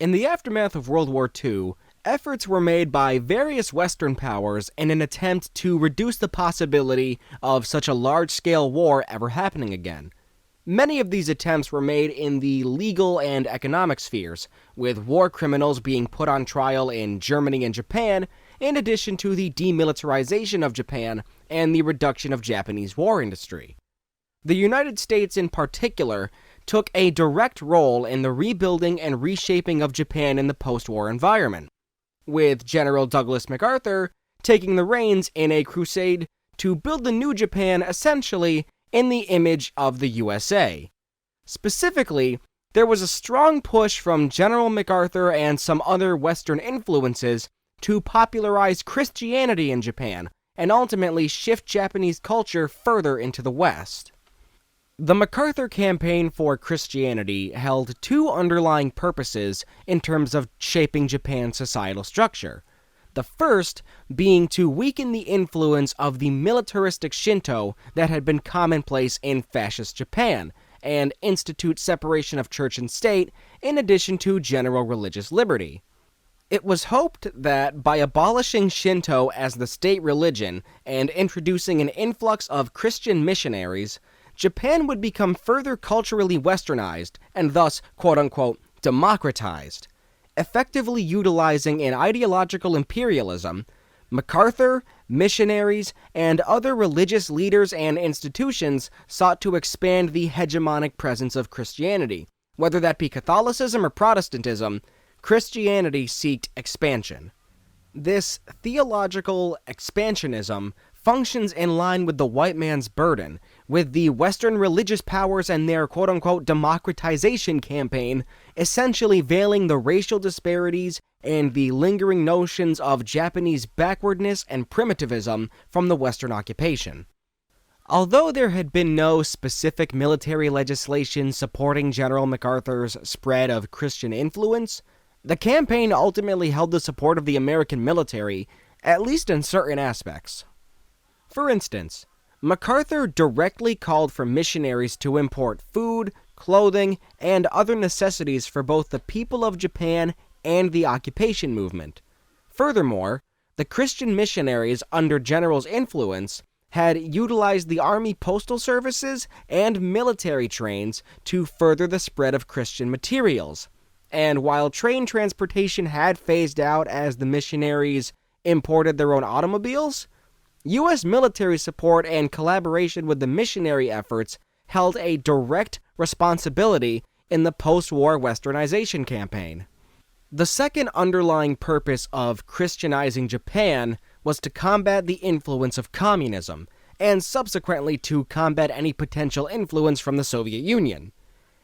In the aftermath of World War II, efforts were made by various Western powers in an attempt to reduce the possibility of such a large-scale war ever happening again. Many of these attempts were made in the legal and economic spheres, with war criminals being put on trial in Germany and Japan, in addition to the demilitarization of Japan and the reduction of Japanese war industry. The United States in particular took a direct role in the rebuilding and reshaping of Japan in the post-war environment, with General Douglas MacArthur taking the reins in a crusade to build the new Japan essentially in the image of the USA. Specifically, there was a strong push from General MacArthur and some other Western influences to popularize Christianity in Japan and ultimately shift Japanese culture further into the West. The MacArthur campaign for Christianity held two underlying purposes in terms of shaping Japan's societal structure. The first being to weaken the influence of the militaristic Shinto that had been commonplace in fascist Japan, and institute separation of church and state in addition to general religious liberty. It was hoped that by abolishing Shinto as the state religion and introducing an influx of Christian missionaries, Japan would become further culturally westernized and thus, quote-unquote, democratized. Effectively utilizing an ideological imperialism, MacArthur, missionaries, and other religious leaders and institutions sought to expand the hegemonic presence of Christianity. Whether that be Catholicism or Protestantism, Christianity sought expansion. This theological expansionism functions in line with the white man's burden, with the Western religious powers and their quote-unquote democratization campaign essentially veiling the racial disparities and the lingering notions of Japanese backwardness and primitivism from the Western occupation. Although there had been no specific military legislation supporting General MacArthur's spread of Christian influence, the campaign ultimately held the support of the American military, at least in certain aspects. For instance, MacArthur directly called for missionaries to import food, clothing, and other necessities for both the people of Japan and the occupation movement. Furthermore, the Christian missionaries under General's influence had utilized the Army Postal Services and military trains to further the spread of Christian materials. And while train transportation had phased out as the missionaries imported their own automobiles, U.S. military support and collaboration with the missionary efforts held a direct responsibility in the post-war westernization campaign. The second underlying purpose of Christianizing Japan was to combat the influence of communism, and subsequently to combat any potential influence from the Soviet Union.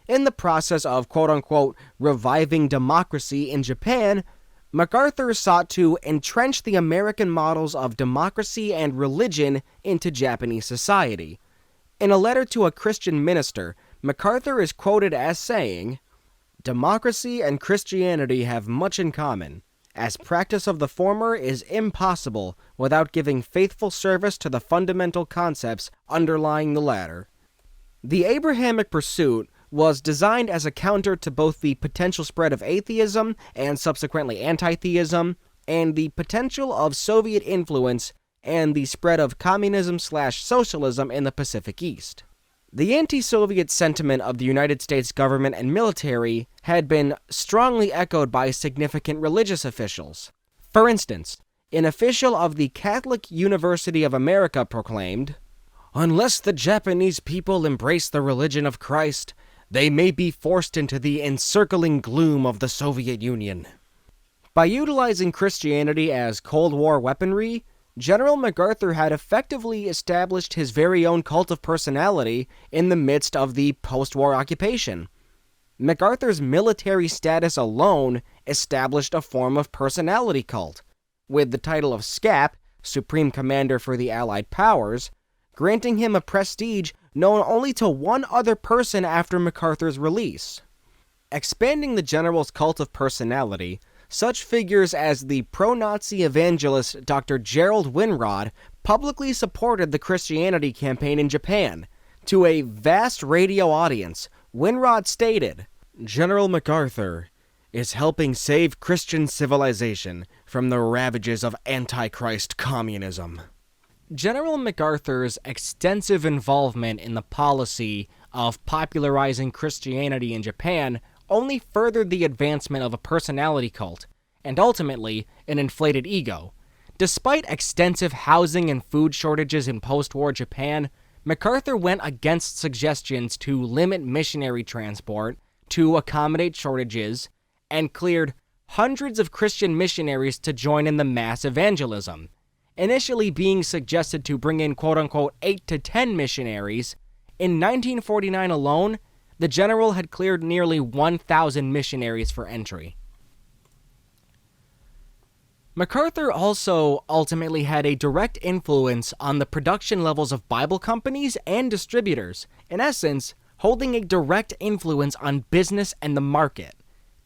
In the process of quote-unquote reviving democracy in Japan, MacArthur sought to entrench the American models of democracy and religion into Japanese society. In a letter to a Christian minister, MacArthur is quoted as saying, "Democracy and Christianity have much in common, as practice of the former is impossible without giving faithful service to the fundamental concepts underlying the latter." The Abrahamic pursuit was designed as a counter to both the potential spread of atheism and subsequently anti-theism, and the potential of Soviet influence and the spread of communism/socialism in the Pacific East. The anti-Soviet sentiment of the United States government and military had been strongly echoed by significant religious officials. For instance, an official of the Catholic University of America proclaimed, "Unless the Japanese people embrace the religion of Christ, they may be forced into the encircling gloom of the Soviet Union." By utilizing Christianity as Cold War weaponry, General MacArthur had effectively established his very own cult of personality in the midst of the post-war occupation. MacArthur's military status alone established a form of personality cult, with the title of SCAP, Supreme Commander for the Allied Powers, granting him a prestige known only to one other person after MacArthur's release. Expanding the general's cult of personality, such figures as the pro-Nazi evangelist Dr. Gerald Winrod publicly supported the Christianity campaign in Japan. To a vast radio audience, Winrod stated, "General MacArthur, is helping save Christian civilization from the ravages of Antichrist communism. General MacArthur's extensive involvement in the policy of popularizing Christianity in Japan only furthered the advancement of a personality cult, and ultimately, an inflated ego. Despite extensive housing and food shortages in post-war Japan, MacArthur went against suggestions to limit missionary transport to accommodate shortages, and cleared hundreds of Christian missionaries to join in the mass evangelism. Initially being suggested to bring in quote-unquote 8 to 10 missionaries, in 1949 alone, the general had cleared nearly 1,000 missionaries for entry. MacArthur also ultimately had a direct influence on the production levels of Bible companies and distributors, in essence, holding a direct influence on business and the market.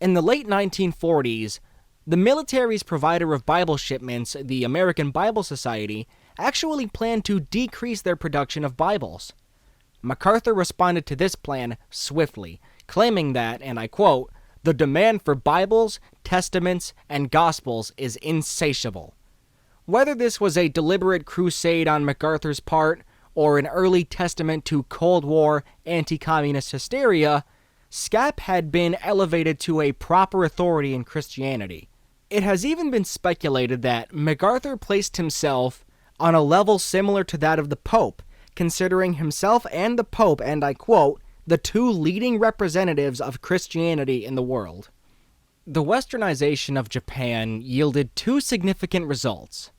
In the late 1940s, the military's provider of Bible shipments, the American Bible Society, actually planned to decrease their production of Bibles. MacArthur responded to this plan swiftly, claiming that, and I quote, "The demand for Bibles, Testaments, and Gospels is insatiable." Whether this was a deliberate crusade on MacArthur's part, or an early testament to Cold War anti-communist hysteria, SCAP had been elevated to a proper authority in Christianity. It has even been speculated that MacArthur placed himself on a level similar to that of the Pope, considering himself and the Pope, and I quote, "the two leading representatives of Christianity in the world." The westernization of Japan yielded two significant results.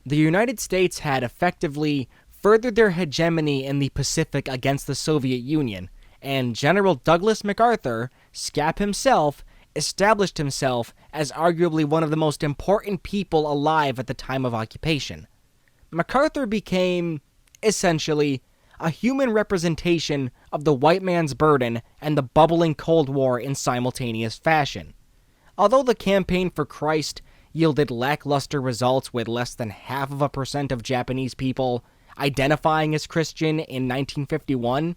The United States had effectively furthered their hegemony in the Pacific against the Soviet Union, and General Douglas MacArthur, SCAP himself, established himself as arguably one of the most important people alive at the time of occupation. MacArthur became, essentially, a human representation of the white man's burden and the bubbling Cold War in simultaneous fashion. Although the campaign for Christ yielded lackluster results with less than 0.5% of Japanese people identifying as Christian in 1951,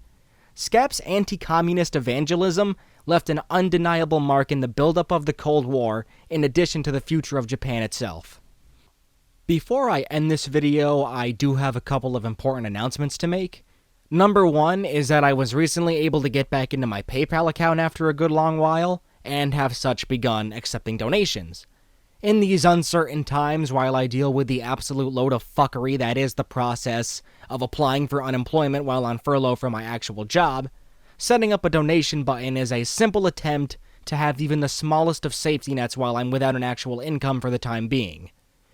SCAP's anti-communist evangelism left an undeniable mark in the buildup of the Cold War, in addition to the future of Japan itself. Before I end this video, I do have a couple of important announcements to make. Number one is that I was recently able to get back into my PayPal account after a good long while, and have such begun accepting donations. In these uncertain times, while I deal with the absolute load of fuckery that is the process of applying for unemployment while on furlough from my actual job, setting up a donation button is a simple attempt to have even the smallest of safety nets while I'm without an actual income for the time being.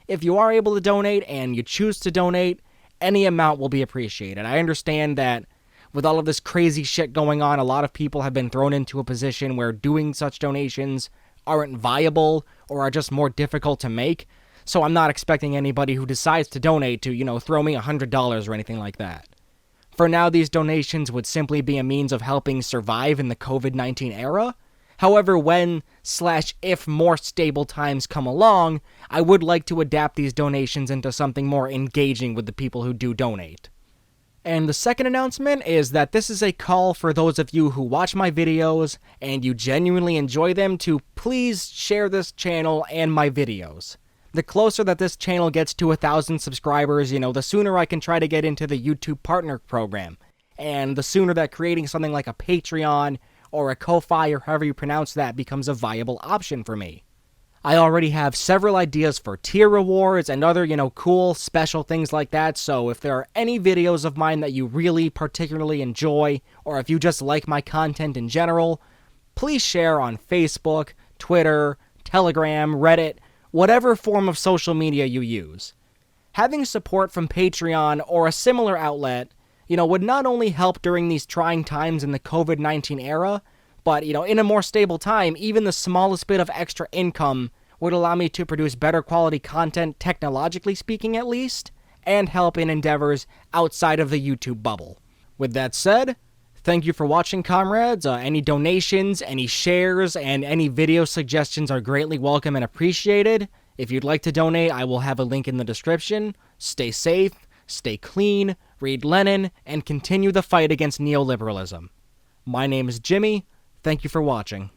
If you are able to donate and you choose to donate, any amount will be appreciated. I understand that with all of this crazy shit going on, a lot of people have been thrown into a position where doing such donations aren't viable or are just more difficult to make, so I'm not expecting anybody who decides to donate to, throw me $100 or anything like that. For now, these donations would simply be a means of helping survive in the COVID-19 era. However, when/if more stable times come along, I would like to adapt these donations into something more engaging with the people who do donate. And the second announcement is that this is a call for those of you who watch my videos and you genuinely enjoy them to please share this channel and my videos. The closer that this channel gets to 1,000 subscribers, the sooner I can try to get into the YouTube Partner Program. And the sooner that creating something like a Patreon or a Ko-Fi or however you pronounce that becomes a viable option for me. I already have several ideas for tier rewards and other, cool, special things like that, so if there are any videos of mine that you really particularly enjoy, or if you just like my content in general, please share on Facebook, Twitter, Telegram, Reddit, whatever form of social media you use. Having support from Patreon or a similar outlet, would not only help during these trying times in the COVID-19 era, but, in a more stable time, even the smallest bit of extra income would allow me to produce better quality content, technologically speaking at least, and help in endeavors outside of the YouTube bubble. With that said, thank you for watching, comrades. Any donations, any shares, and any video suggestions are greatly welcome and appreciated. If you'd like to donate, I will have a link in the description. Stay safe, stay clean, read Lenin, and continue the fight against neoliberalism. My name is Jymee. Thank you for watching.